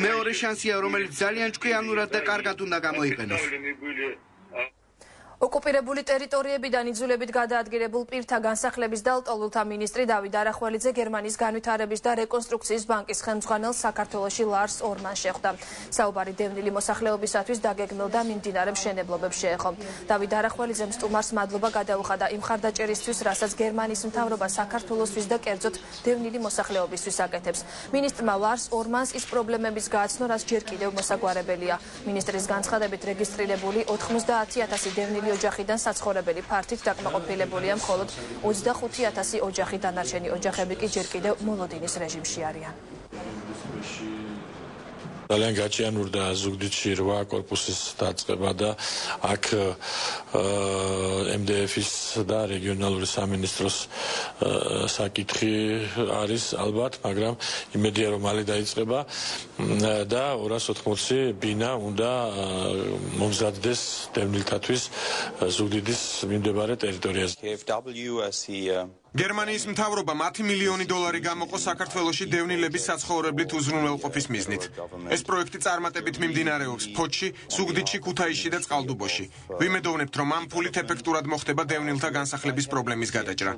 მეორე შანსია, რომელიც ძალიან ჭკვიანურად და კარგად უნდა გამოიყენოს. ოკუპირებული ტერიტორიებიდან იძულებით გადაადგილებულ პირთა განსახლების და ლტოლვილთა მინისტრი დავით არახველიძე გერმანიის განვითარების და რეკონსტრუქციის ბანკის ხელმძღვანელს საქართველოში ლარს ორმანს შეხვდა. საუბარი დევნილი მოსახლეობისათვის დაგეგმილ და მიმდინარე მშენებლობებს შეეხო. დავით არახველიძემ სტუმარს მადლობა გადაუხადა იმ მხარდაჭერისთვის, რასაც გერმანიის მთავრობა საქართველოსთვის და კერძოდ დევნილი მოსახლეობისთვის აკეთებს. მინისტრმა ლარს ორმანს ის პრობლემების გააცნო, რაც ჯერ კიდევ მოსაგვარებელია. მინისტრის განცხადებით რეგისტრირებული 90,000 დევნილი ოჯახიდან საცხოვრებელი ფართით დაკმაყოფილებულია მხოლოდ 25,000 ოჯახი, დანარჩენი ოჯახები კი ჯერ კიდევ მოლოდინის რეჟიმში არიან. ძალიან გაჭიანურდა ზუგდიდში 8 კორპუსის დაწყება და აქ MDF-ის და რეგიონალური სამინისტროს საკითხი არის ალბათ, მაგრამ იმედია რომ მალე დაიწყება და 280 ბინა უნდა მომზადდეს დევნილთათვის ზუგდიდის მიმდებარე ტერიტორიაზე. გერმანიის მთავრობამ 10 მილიონი დოლარი გამოყო საქართველოში დევნილების საცხოვრებლით უზრუნველყოფის მიზნით. ეს პროექტი წარმატებით მიმდინარეობს ფოთში, ზუგდიდში, ქუთაისში და წყალტუბოში. ვიმედოვნებთ, რომ ამ ფულით ეფექტურად მოხდება დევნილთა განსახლების პრობლემის გადაჭრა.